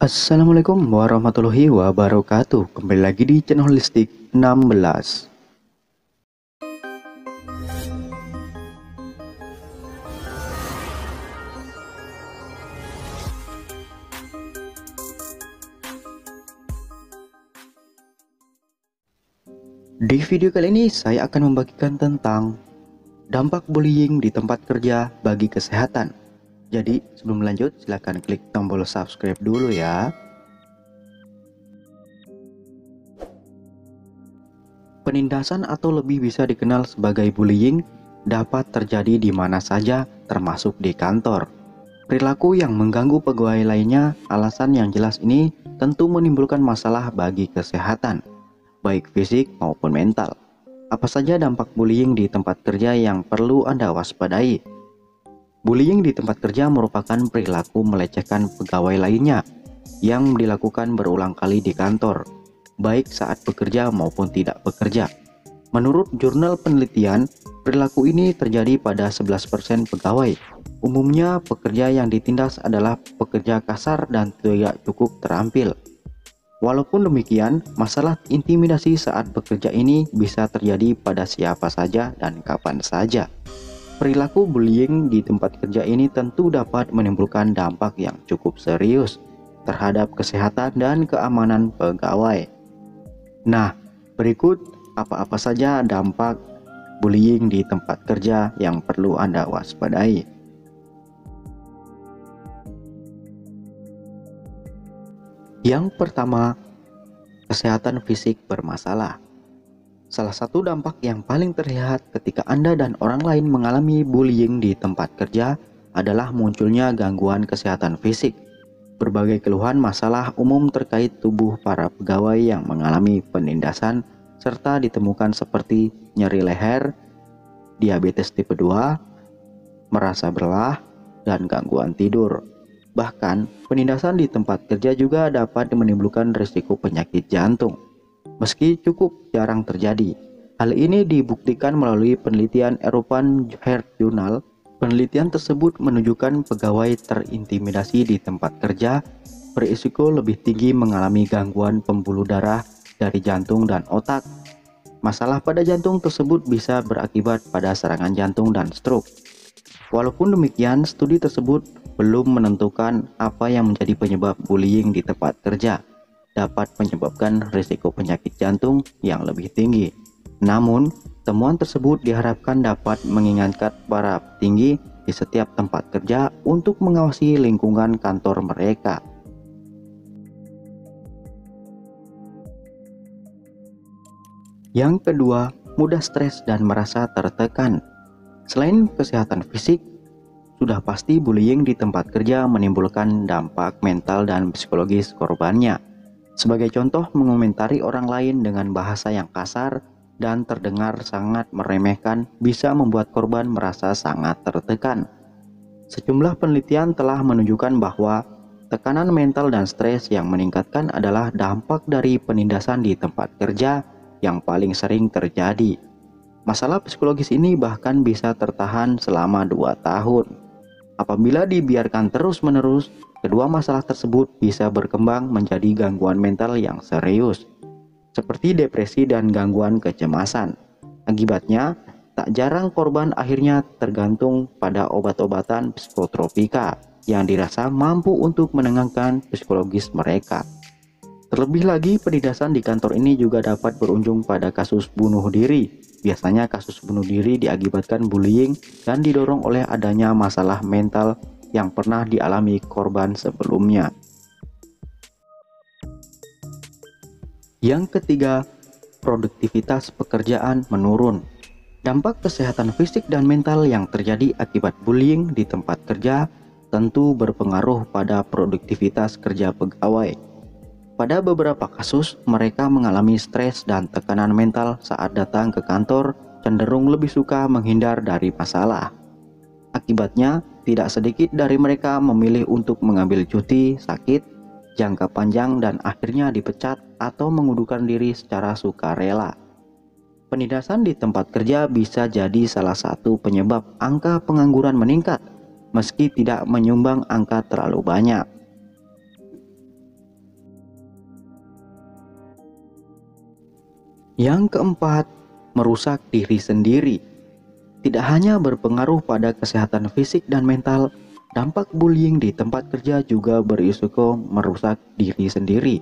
Assalamualaikum warahmatullahi wabarakatuh. Kembali lagi di channel Holistik 16. Di video kali ini saya akan membagikan tentang dampak bullying di tempat kerja bagi kesehatan. Jadi sebelum lanjut silahkan klik tombol subscribe dulu ya. Penindasan atau lebih bisa dikenal sebagai bullying dapat terjadi di mana saja, termasuk di kantor. Perilaku yang mengganggu pegawai lainnya, alasan yang jelas ini tentu menimbulkan masalah bagi kesehatan, baik fisik maupun mental. Apa saja dampak bullying di tempat kerja yang perlu Anda waspadai? Bullying di tempat kerja merupakan perilaku melecehkan pegawai lainnya yang dilakukan berulang kali di kantor, baik saat bekerja maupun tidak bekerja. Menurut jurnal penelitian, perilaku ini terjadi pada 11% pegawai. Umumnya, pekerja yang ditindas adalah pekerja kasar dan tidak cukup terampil. Walaupun demikian, masalah intimidasi saat bekerja ini bisa terjadi pada siapa saja dan kapan saja. Perilaku bullying di tempat kerja ini tentu dapat menimbulkan dampak yang cukup serius terhadap kesehatan dan keamanan pegawai. Nah, berikut apa-apa saja dampak bullying di tempat kerja yang perlu Anda waspadai. Yang pertama, kesehatan fisik bermasalah. Salah satu dampak yang paling terlihat ketika Anda dan orang lain mengalami bullying di tempat kerja adalah munculnya gangguan kesehatan fisik. Berbagai keluhan masalah umum terkait tubuh para pegawai yang mengalami penindasan serta ditemukan seperti nyeri leher, diabetes tipe 2, merasa lelah, dan gangguan tidur. Bahkan, penindasan di tempat kerja juga dapat menimbulkan risiko penyakit jantung, meski cukup jarang terjadi. Hal ini dibuktikan melalui penelitian European Heart Journal. Penelitian tersebut menunjukkan pegawai terintimidasi di tempat kerja berisiko lebih tinggi mengalami gangguan pembuluh darah dari jantung dan otak. Masalah pada jantung tersebut bisa berakibat pada serangan jantung dan stroke. Walaupun demikian, studi tersebut belum menentukan apa yang menjadi penyebab bullying di tempat kerja dapat menyebabkan risiko penyakit jantung yang lebih tinggi. Namun, temuan tersebut diharapkan dapat mengingatkan para petinggi di setiap tempat kerja untuk mengawasi lingkungan kantor mereka. Yang kedua, mudah stres dan merasa tertekan. Selain kesehatan fisik, sudah pasti bullying di tempat kerja menimbulkan dampak mental dan psikologis korbannya. Sebagai contoh, mengomentari orang lain dengan bahasa yang kasar dan terdengar sangat meremehkan bisa membuat korban merasa sangat tertekan. Sejumlah penelitian telah menunjukkan bahwa tekanan mental dan stres yang meningkatkan adalah dampak dari penindasan di tempat kerja yang paling sering terjadi. Masalah psikologis ini bahkan bisa tertahan selama 2 tahun. Apabila dibiarkan terus-menerus, kedua masalah tersebut bisa berkembang menjadi gangguan mental yang serius, seperti depresi dan gangguan kecemasan. Akibatnya, tak jarang korban akhirnya tergantung pada obat-obatan psikotropika yang dirasa mampu untuk menenangkan psikologis mereka. Terlebih lagi, penindasan di kantor ini juga dapat berujung pada kasus bunuh diri. Biasanya kasus bunuh diri diakibatkan bullying dan didorong oleh adanya masalah mental yang pernah dialami korban sebelumnya. Yang ketiga, produktivitas pekerjaan menurun. Dampak kesehatan fisik dan mental yang terjadi akibat bullying di tempat kerja tentu berpengaruh pada produktivitas kerja pegawai. Pada beberapa kasus, mereka mengalami stres dan tekanan mental saat datang ke kantor, cenderung lebih suka menghindar dari masalah. Akibatnya, tidak sedikit dari mereka memilih untuk mengambil cuti, sakit, jangka panjang dan akhirnya dipecat atau mengundurkan diri secara sukarela. Penindasan di tempat kerja bisa jadi salah satu penyebab angka pengangguran meningkat, meski tidak menyumbang angka terlalu banyak. Yang keempat, merusak diri sendiri. Tidak hanya berpengaruh pada kesehatan fisik dan mental, dampak bullying di tempat kerja juga berisiko merusak diri sendiri.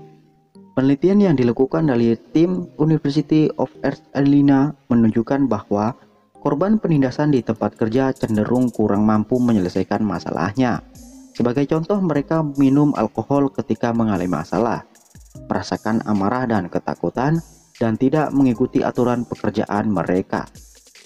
Penelitian yang dilakukan dari tim University of East Carolina menunjukkan bahwa korban penindasan di tempat kerja cenderung kurang mampu menyelesaikan masalahnya. Sebagai contoh, mereka minum alkohol ketika mengalami masalah, merasakan amarah dan ketakutan, dan tidak mengikuti aturan pekerjaan mereka.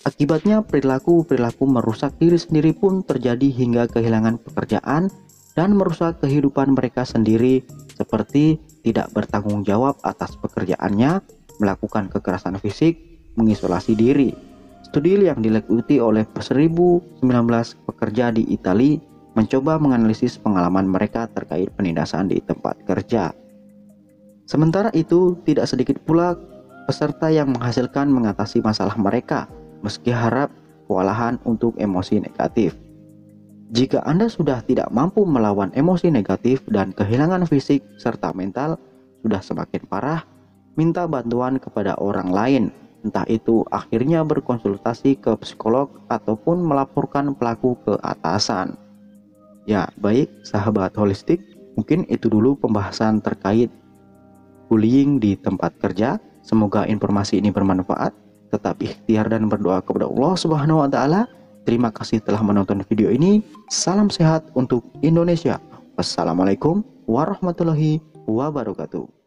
Akibatnya perilaku-perilaku merusak diri sendiri pun terjadi hingga kehilangan pekerjaan dan merusak kehidupan mereka sendiri, seperti tidak bertanggung jawab atas pekerjaannya, melakukan kekerasan fisik, mengisolasi diri. Studi yang dilakukan oleh 1.019 pekerja di Italia mencoba menganalisis pengalaman mereka terkait penindasan di tempat kerja. Sementara itu, tidak sedikit pula peserta yang menghasilkan mengatasi masalah mereka, meski harap kewalahan untuk emosi negatif. Jika Anda sudah tidak mampu melawan emosi negatif dan kehilangan fisik serta mental sudah semakin parah, minta bantuan kepada orang lain, entah itu akhirnya berkonsultasi ke psikolog ataupun melaporkan pelaku ke atasan. Ya, baik sahabat holistik, mungkin itu dulu pembahasan terkait bullying di tempat kerja. Semoga informasi ini bermanfaat. Tetap ikhtiar dan berdoa kepada Allah Subhanahu wa Ta'ala. Terima kasih telah menonton video ini. Salam sehat untuk Indonesia. Wassalamualaikum warahmatullahi wabarakatuh.